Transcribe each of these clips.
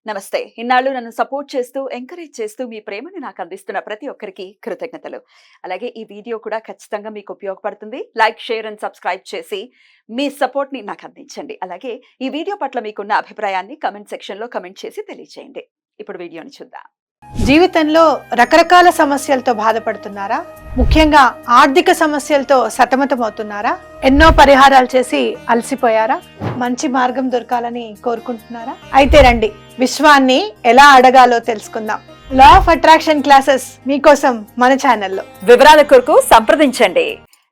నమస్తే. ఇన్నాళ్ళు నన్ను సపోర్ట్ చేస్తూ, ఎంకరేజ్ చేస్తూ మీ ప్రేమని నాకు అందిస్తున్న ప్రతి ఒక్కరికి కృతజ్ఞతలు. అలాగే ఈ వీడియో కూడా ఖచ్చితంగా మీకు ఉపయోగపడుతుంది. లైక్, షేర్ అండ్ సబ్స్క్రైబ్ చేసి మీ సపోర్ట్‌ని నాకు అందించండి. అలాగే ఈ వీడియో పట్ల మీకున్న అభిప్రాయాన్ని కామెంట్ సెక్షన్‌లో కామెంట్ చేసి తెలియజేయండి. ఇప్పుడు వీడియోని చూద్దాం. జీవితంలో రకరకాల సమస్యలతో బాధపడుతున్నారా? ముఖ్యంగా ఆర్థిక సమస్యలతో సతమతమవుతున్నారా? ఎన్నో పరిహారాలు చేసి అలసిపోయారా? మంచి మార్గం దొరకాలని కోరుకుంటున్నారా? అయితే రండి, విశ్వాన్ని ఎలా అడగాలో తెలుసుకుందాం. లా ఆఫ్ అట్రాక్షన్ క్లాసెస్ మీకోసం మన ఛానల్లో. వివరాల కొరకు సంప్రదించండి.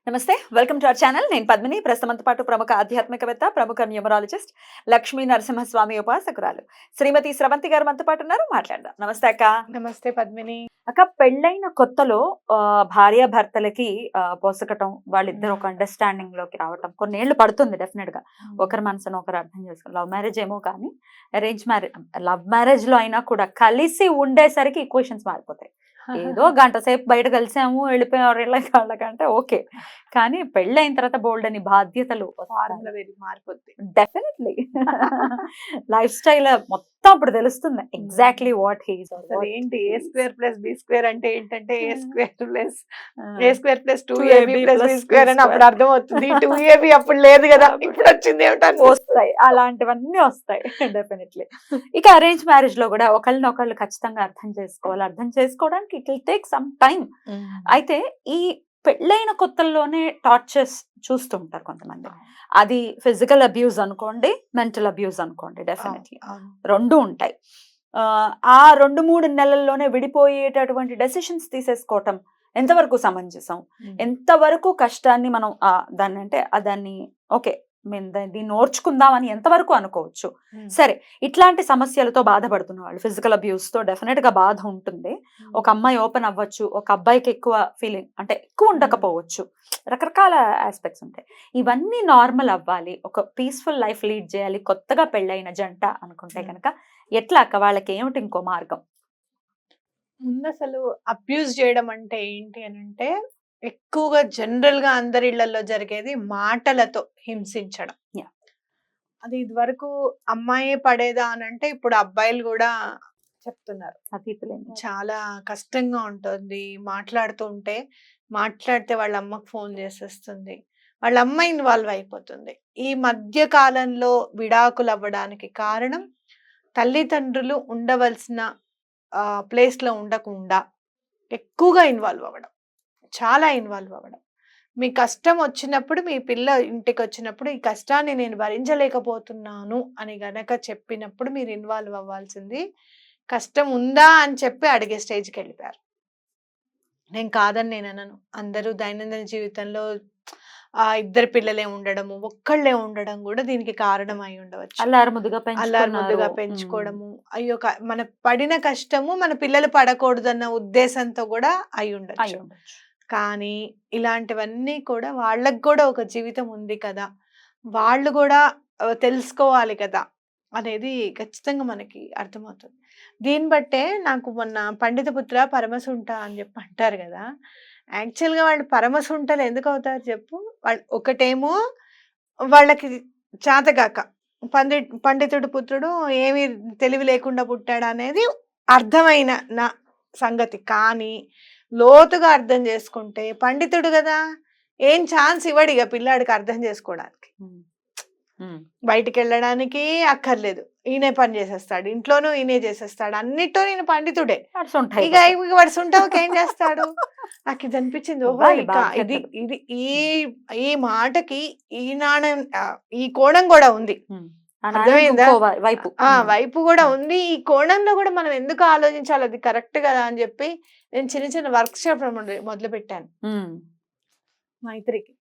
నమస్తే, వెల్కమ్ టు అవర్ ఛానల్. నేను పద్మిని. ప్రస్తుతంతో పాటు ప్రముఖ ఆధ్యాత్మికవేత్త, ప్రముఖ న్యూమరాలజిస్ట్, లక్ష్మీ నరసింహస్వామి ఉపాసకురాలు శ్రీమతి స్రవంతి గారు మనతో పాటు ఉన్నారు. మాట్లాడదాం. నమస్తే అక్క. నమస్తే పద్మిని. అక్క, పెళ్ళైన కొత్తలో భార్య భర్తలకి పొసగటం, వాళ్ళిద్దరు ఒక అండర్స్టాండింగ్ లోకి రావటం కొన్నేళ్లు పడుతుంది. డెఫినెట్ గా ఒకరి మనసును ఒకరు అర్థం చేసుకోవాలి. లవ్ మ్యారేజ్ ఏమో కానీ అరేంజ్ మ్యారేజ్, లవ్ మ్యారేజ్ లో అయినా కూడా కలిసి ఉండేసరికి ఈక్వేషన్స్ మారిపోతాయి. ఏదో గంట సేపు బయట కలిసాము, వెళ్ళిపోయారు వాళ్ళకంటే ఓకే, కానీ పెళ్ళైన తర్వాత బోల్డ్ అని బాధ్యతలు మారిపోద్ది. డెఫినెట్లీ లైఫ్ స్టైల్ మొత్తం అప్పుడు తెలుస్తుంది ఎగ్జాక్ట్లీ వాట్ హీస్. ఏంటి a square plus b square అంటే ఏంటంటే a square plus 2ab plus b square అని అప్పుడు అర్థం అవుతుంది. 2ab అప్పుడు లేదు కదా, ఇప్పుడు వచ్చింది ఏమిటని వస్తాయి, అలాంటివన్నీ వస్తాయి డెఫినెట్లీ. ఇక అరేంజ్ మ్యారేజ్ లో కూడా ఒకళ్ళనొకళ్ళు ఖచ్చితంగా అర్థం చేసుకోవాలి. అర్థం చేసుకోవడానికి it will take some time. అయితే ఈ పెళ్ళైన కొత్తల్లోనే టార్చర్స్ చూస్తుంటారు కొంతమంది. అది ఫిజికల్ అబ్యూస్ అనుకోండి, మెంటల్ అబ్యూస్ అనుకోండి, డెఫినెట్లీ రెండు ఉంటాయి. ఆ 2-3 నెలల్లోనే విడిపోయేటటువంటి డెసిషన్స్ తీసేసుకోవటం ఎంతవరకు సమంజసం, ఎంతవరకు కష్టాన్ని మనం దాన్ని ఓకే మేము దీన్ని ఓర్చుకుందామని ఎంతవరకు అనుకోవచ్చు. సరే, ఇట్లాంటి సమస్యలతో బాధపడుతున్న వాళ్ళు, ఫిజికల్ అబ్యూస్ తో డెఫినెట్ గా బాధ ఉంటుంది. ఒక అమ్మాయి ఓపెన్ అవ్వచ్చు, ఒక అబ్బాయికి ఎక్కువ ఫీలింగ్ అంటే ఎక్కువ ఉండకపోవచ్చు, రకరకాల ఆస్పెక్ట్స్ ఉంటాయి. ఇవన్నీ నార్మల్ అవ్వాలి, ఒక పీస్ఫుల్ లైఫ్ లీడ్ చేయాలి కొత్తగా పెళ్ళైన జంట అనుకుంటే కనుక ఎట్లా అక్క, వాళ్ళకి ఏమిటి ఇంకో మార్గం? ముందు అసలు అబ్యూజ్ చేయడం అంటే ఏంటి అని అంటే, ఎక్కువగా జనరల్ గా అందరి ఇళ్లలో జరిగేది మాటలతో హింసించడం. అది ఇదివరకు అమ్మాయి పడేదా అని అంటే ఇప్పుడు అబ్బాయిలు కూడా చెప్తున్నారు. చాలా కష్టంగా ఉంటుంది మాట్లాడుతుంటే. మాట్లాడితే వాళ్ళ అమ్మకు ఫోన్ చేసేస్తుంది, వాళ్ళ అమ్మ ఇన్వాల్వ్ అయిపోతుంది. ఈ మధ్య కాలంలో విడాకులు అవ్వడానికి కారణం తల్లిదండ్రులు ఉండవలసిన ప్లేస్ లో ఉండకుండా ఎక్కువగా ఇన్వాల్వ్ అవ్వడం, చాలా ఇన్వాల్వ్ అవ్వడం. మీ కష్టం వచ్చినప్పుడు, మీ పిల్ల ఇంటికి వచ్చినప్పుడు ఈ కష్టాన్ని నేను భరించలేకపోతున్నాను అని గనక చెప్పినప్పుడు మీరు ఇన్వాల్వ్ అవ్వాల్సింది. కష్టం ఉందా అని చెప్పి అడిగే స్టేజ్కి వెళ్ళిపోయారు. నేను కాదని నేను అనను. అందరూ దైనందిన జీవితంలో ఇద్దరు పిల్లలే ఉండడము, ఒక్కళ్ళే ఉండడం కూడా దీనికి కారణం అయి ఉండవచ్చు. అల్లారుముద్దుగా పెంచుకోవడము, అయ్యో మన పడిన కష్టము మన పిల్లలు పడకూడదన్న ఉద్దేశంతో కూడా అయి ఉండొచ్చు. కానీ ఇలాంటివన్నీ కూడా వాళ్ళకు కూడా ఒక జీవితం ఉంది కదా, వాళ్ళు కూడా తెలుసుకోవాలి కదా అనేది ఖచ్చితంగా మనకి అర్థమవుతుంది. దీన్ని బట్టే నాకు మొన్న పండితపుత్ర పరమసుంట అని చెప్పి అంటారు కదా, యాక్చువల్గా వాళ్ళు పరమసుంటలు ఎందుకు అవుతారు చెప్పు? వాళ్ళు ఒకటేమో వాళ్ళకి చేతగాక పండితుడు పుత్రుడు ఏమీ తెలివి లేకుండా పుట్టాడు అనేది అర్థమైన నా సంగతి. కానీ లోతుగా అర్థం చేసుకుంటే పండితుడు కదా, ఏం ఛాన్స్ ఇవ్వడు ఇక పిల్లాడికి అర్థం చేసుకోవడానికి. బయటికి వెళ్ళడానికి అక్కర్లేదు, ఈయనే పని చేసేస్తాడు, ఇంట్లోనూ ఈయనే చేసేస్తాడు, అన్నిట్లో నేను పండితుడే. ఇక వాడు సుంటకి ఏం చేస్తాడు? నాకు ఇది అనిపించింది. ఓహో, ఇది ఇది ఈ మాటకి ఈ కోణం కూడా ఉంది. అర్థమైందా? వైపు కూడా ఉంది. ఈ కోణంలో కూడా మనం ఎందుకు ఆలోచించాలి, అది కరెక్ట్ కదా అని చెప్పి నేను చిన్న చిన్న వర్క్ షాప్ మొదలు పెట్టాను. మైత్రికి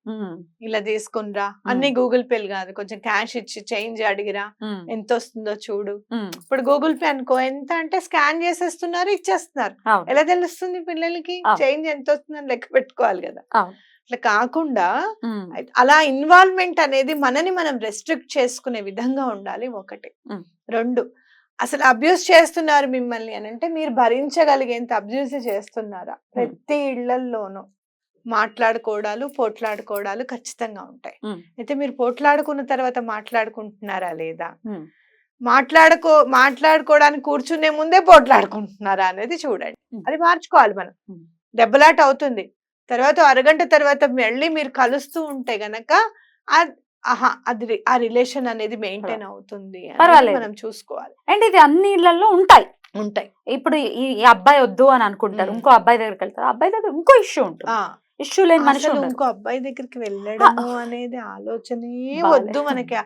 ఇలా తీసుకునిరా, అన్ని గూగుల్ పేలు కాదు, కొంచెం క్యాష్ ఇచ్చి చేంజ్ అడిగిరా, ఎంత వస్తుందో చూడు. ఇప్పుడు గూగుల్ పే అనుకో, ఎంత అంటే స్కాన్ చేసేస్తున్నారు, ఇచ్చేస్తున్నారు. ఎలా తెలుస్తుంది పిల్లలకి చేంజ్ ఎంత వస్తుందని లెక్క పెట్టుకోవాలి కదా. అట్లా కాకుండా అలా ఇన్వాల్వ్మెంట్ అనేది మనని మనం రెస్ట్రిక్ట్ చేసుకునే విధంగా ఉండాలి. ఒకటి. రెండు, అసలు అబ్యూస్ చేస్తున్నారు మిమ్మల్ని అని అంటే మీరు భరించగలిగేంత అబ్యూస్ చేస్తున్నారా? ప్రతి ఇళ్లలోనూ మాట్లాడుకోవడాలు, పోట్లాడుకోవడాలు ఖచ్చితంగా ఉంటాయి. అయితే మీరు పోట్లాడుకున్న తర్వాత మాట్లాడుకుంటున్నారా లేదా? మాట్లాడుకోవడానికి కూర్చునే ముందే పోట్లాడుకుంటున్నారా అనేది చూడండి. అది మార్చుకోవాలి మనం. దెబ్బలాట అవుతుంది, తర్వాత అరగంట తర్వాత మళ్ళీ మీరు కలుస్తూ ఉంటే గనక అది ఆ రిలేషన్ అనేది మెయింటైన్ అవుతుంది అనేది మనం చూసుకోవాలి. అండ్ ఇది అన్ని ఇళ్లలో ఉంటాయి. ఇప్పుడు ఈ అబ్బాయి వద్దు అని అనుకుంటారు, ఇంకో అబ్బాయి దగ్గరికి వెళ్తారు, అబ్బాయి దగ్గర ఇంకో ఇష్యూ ఉంటుంది, ఇష్యూ లేని మనిషి ఇంకో అబ్బాయి దగ్గరికి వెళ్ళడము అనేది ఆలోచనే వద్దు మనకి.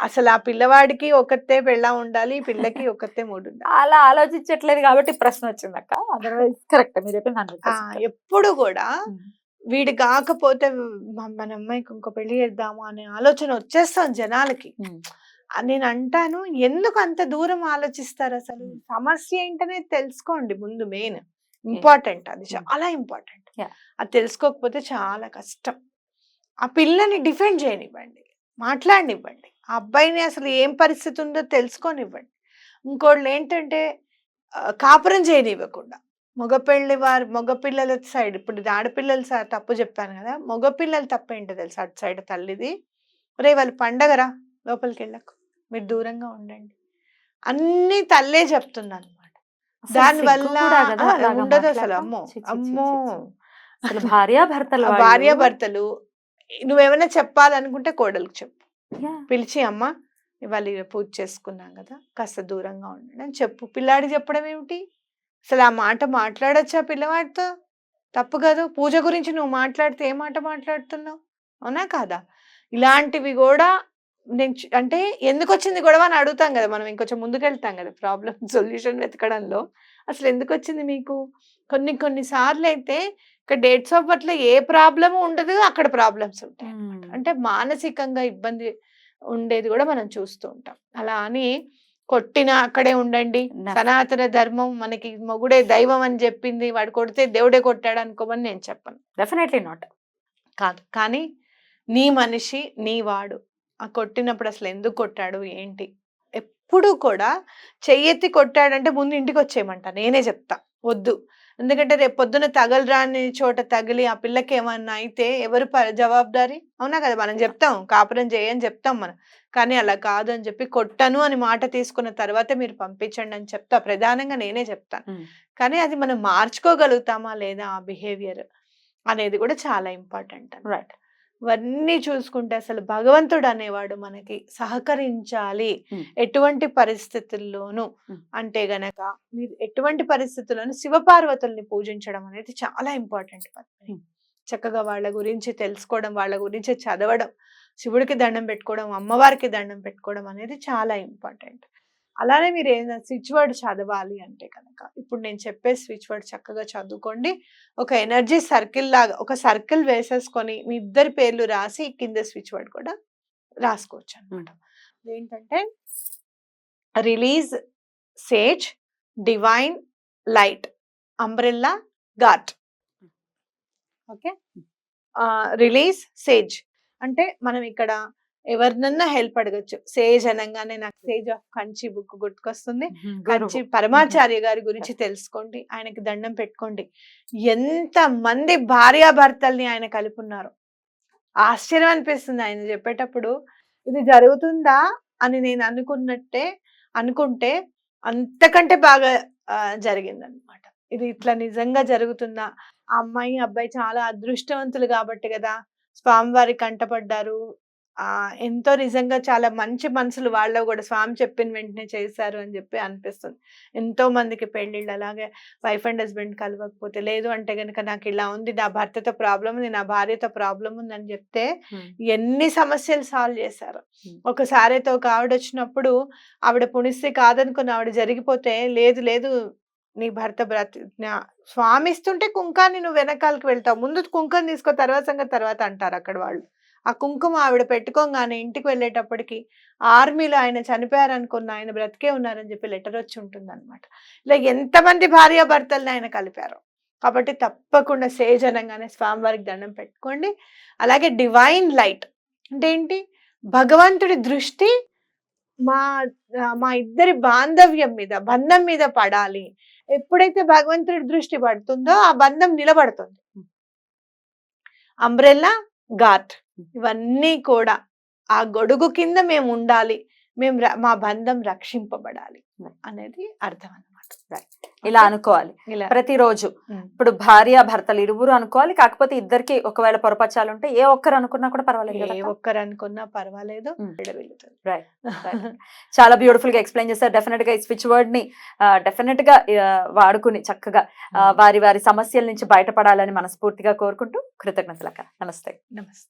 అసలు ఆ పిల్లవాడికి ఒకతే పెళ్ళ ఉండాలి, పిల్లకి ఒకతే మూడు ఉండాలి. అలా ఆలోచించట్లేదు కాబట్టి ప్రశ్న వచ్చింది అక్క. అదర్వైజ్ కరెక్ట్ మీరు చెప్పింది. ఎప్పుడు కూడా వీడి కాకపోతే మన అమ్మాయికి ఇంకో పెళ్లి చేద్దాము అనే ఆలోచన వచ్చేస్తాం జనాలకి. నేను అంటాను, ఎందుకు అంత దూరం ఆలోచిస్తారు? అసలు సమస్య ఏంటనే తెలుసుకోండి ముందు. మెయిన్ ఇంపార్టెంట్, అది చాలా ఇంపార్టెంట్. అది తెలుసుకోకపోతే చాలా కష్టం. ఆ పిల్లని డిఫెండ్ చేయనివ్వండి, మాట్లాడనివ్వండి, ఆ అబ్బాయిని అసలు ఏం పరిస్థితి ఉందో తెలుసుకోనివ్వండి. ఇంకోళ్ళు ఏంటంటే కాపురం చేయనివ్వకుండా మగపిల్లల సైడ్, ఇప్పుడు ఆడపిల్లల తప్పు చెప్పాను కదా, మగపిల్లల తప్పు ఏంటో తెలుసు అటు సైడ్ తల్లిది. రే వాళ్ళు పండగరా, లోపలికి వెళ్ళకు, మీరు దూరంగా ఉండండి, అన్ని తల్లే చెప్తుంది అనమాట. దానివల్ల ఉండదు అసలు. అమ్మో భార్యాభర్తలు నువ్వేమైనా చెప్పాలనుకుంటే కోడలికి చెప్పు, పిలిచి అమ్మ ఇవాళ పూజ చేసుకున్నాం కదా, కాస్త దూరంగా ఉండండి అని చెప్పు. పిల్లాడికి చెప్పడం ఏమిటి? అసలు ఆ మాట మాట్లాడచ్చా పిల్లవాడితో? తప్పు కాదు. పూజ గురించి నువ్వు మాట్లాడితే ఏ మాట మాట్లాడుతున్నావు? అవునా కాదా? ఇలాంటివి కూడా నేను అంటే ఎందుకు వచ్చింది గొడవ అని అడుగుతాం కదా మనం, ఇంకొంచెం ముందుకెళ్తాం కదా ప్రాబ్లం సొల్యూషన్ వెతకడంలో. అసలు ఎందుకు వచ్చింది మీకు? కొన్నిసార్లు అయితే ఇక్కడ డేట్స్ ఆఫ్ బర్త్ లో ఏ ప్రాబ్లము ఉండదు, అక్కడ ప్రాబ్లమ్స్ ఉంటాయి. అంటే మానసికంగా ఇబ్బంది ఉండేది కూడా మనం చూస్తూ ఉంటాం. అలా అని కొట్టినా అక్కడే ఉండండి, సనాతన ధర్మం మనకి మొగుడే దైవం అని చెప్పింది, వాడు కొడితే దేవుడే కొట్టాడు అనుకోమని నేను చెప్పను. డెఫినెట్లీ నాట్ కాదు. కానీ నీ మనిషి, నీ వాడు ఆ కొట్టినప్పుడు అసలు ఎందుకు కొట్టాడు ఏంటి, ఎప్పుడు కూడా చెయ్యెత్తి కొట్టాడంటే ముందు ఇంటికి వచ్చేయమంట, నేనే చెప్తా. వద్దు, ఎందుకంటే రేపు పొద్దున తగలరాని చోట తగిలి ఆ పిల్లకి ఏమన్నా అయితే ఎవరు జవాబుదారి? అవునా కదా? మనం చెప్తాం కాపురం చేయని చెప్తాం మనం, కానీ అలా కాదు అని చెప్పి కొట్టను అని మాట తీసుకున్న తర్వాత మీరు పంపించండి అని చెప్తా, ప్రధానంగా నేనే చెప్తాను. కానీ అది మనం మార్చుకోగలుగుతామా లేదా ఆ బిహేవియర్ అనేది కూడా చాలా ఇంపార్టెంట్. రైట్. ఇవన్నీ చూసుకుంటే అసలు భగవంతుడు అనేవాడు మనకి సహకరించాలి ఎటువంటి పరిస్థితుల్లోనూ అంటే గనక మీరు ఎటువంటి పరిస్థితుల్లోనూ శివపార్వతుల్ని పూజించడం అనేది చాలా ఇంపార్టెంట్. చక్కగా వాళ్ళ గురించి తెలుసుకోవడం, వాళ్ళ గురించి చదవడం, శివుడికి దండం పెట్టుకోవడం, అమ్మవారికి దండం పెట్టుకోవడం అనేది చాలా ఇంపార్టెంట్. అలానే మీరు ఏదైనా స్విచ్ వర్డ్ చదవాలి అంటే కనుక ఇప్పుడు నేను చెప్పే స్విచ్ వర్డ్ చక్కగా చదువుకోండి. ఒక ఎనర్జీ సర్కిల్ లాగా ఒక సర్కిల్ వేసేసుకొని మీ ఇద్దరి పేర్లు రాసి కింద స్విచ్ వర్డ్ కూడా రాసుకోవచ్చు అనమాట. ఏంటంటే release, sage, divine, light, umbrella, got. Okay. Release, sage అంటే మనం ఇక్కడ ఎవరినన్నా హెల్ప్ అడగచ్చు. సేజ్ అనగానే నాకు సేజ్ ఆఫ్ కంచి బుక్ గుర్తుకొస్తుంది. కంచి పరమాచార్య గారి గురించి తెలుసుకోండి, ఆయనకి దండం పెట్టుకోండి. ఎంత మంది భార్యాభర్తల్ని ఆయన కలుపున్నారు, ఆశ్చర్యం అనిపిస్తుంది ఆయన చెప్పేటప్పుడు. ఇది జరుగుతుందా అని నేను అనుకుంటే అంతకంటే బాగా జరిగిందనమాట. ఇది ఇట్లా నిజంగా జరుగుతుందా? ఆ అమ్మాయి అబ్బాయి చాలా అదృష్టవంతులు కాబట్టి కదా స్వామివారి కంటపడ్డారు. ఎంతో నిజంగా చాలా మంచి మనసులు వాళ్ళ కూడా స్వామి చెప్పిన వెంటనే చేశారు అని చెప్పి అనిపిస్తుంది. ఎంతో మందికి పెళ్ళిళ్ళు అలాగే వైఫ్ అండ్ హస్బెండ్ కలవకపోతే, లేదు అంటే గనుక నాకు ఇలా ఉంది, నా భర్తతో ప్రాబ్లం ఉంది, నా భార్యతో ప్రాబ్లం ఉంది అని చెప్తే ఎన్ని సమస్యలు సాల్వ్ చేశారు. ఒకసారి అయితే ఒక ఆవిడ వచ్చినప్పుడు ఆవిడ పుణిస్తే కాదనుకుని ఆవిడ జరిగిపోతే, లేదు లేదు నీ భర్త స్వామి ఇస్తుంటే కుంకాన్ని నువ్వు వెనకాలకి వెళ్తావు, ముందు కుంకం తీసుకో, తర్వాత అంటారు అక్కడ వాళ్ళు. ఆ కుంకుమ ఆవిడ పెట్టుకోగానే ఇంటికి వెళ్ళేటప్పటికి ఆర్మీలో ఆయన చనిపోయారు అనుకున్న ఆయన బ్రతికే ఉన్నారని చెప్పి లెటర్ వచ్చి ఉంటుంది అనమాట. ఇలా ఎంతమంది భార్యాభర్తల్ని ఆయన కలిపారు. కాబట్టి తప్పకుండా సేజ్ అనగానే స్వామివారికి దండం పెట్టుకోండి. అలాగే డివైన్ లైట్ అంటే ఏంటి? భగవంతుడి దృష్టి మా ఇద్దరి బాంధవ్యం మీద, బంధం మీద పడాలి. ఎప్పుడైతే భగవంతుడి దృష్టి పడుతుందో ఆ బంధం నిలబడుతుంది. అంబ్రెల్లా, గాట్ ఇవన్నీ కూడా ఆ గొడుగు కింద మేము ఉండాలి, మా బంధం రక్షింపబడాలి Right. అనేది అర్థం అన్నమాట. ఇలా అనుకోవాలి ఇలా ప్రతిరోజు. ఉమ్. ఇప్పుడు భార్య భర్తలు ఇరువురు అనుకోవాలి, కాకపోతే ఇద్దరికి ఒకవేళ పొరపచ్చాలు ఉంటే ఏ ఒక్కరు అనుకున్నా కూడా పర్వాలేదు ఏ కదా. ఒక్కరు అనుకున్నా పర్వాలేదు. ఉమ్. వెలుగుతుంది. Right. చాలా బ్యూటిఫుల్ గా ఎక్స్ప్లెయిన్ చేస్తారు. డెఫినెట్ గా ఈ స్విచ్ వర్డ్ ని డెఫినెట్ గా వాడుకుని చక్కగా వారి వారి సమస్యల నుంచి బయటపడాలని మనస్ఫూర్తిగా కోరుకుంటూ కృతజ్ఞతలక్క. నమస్తే. నమస్తే.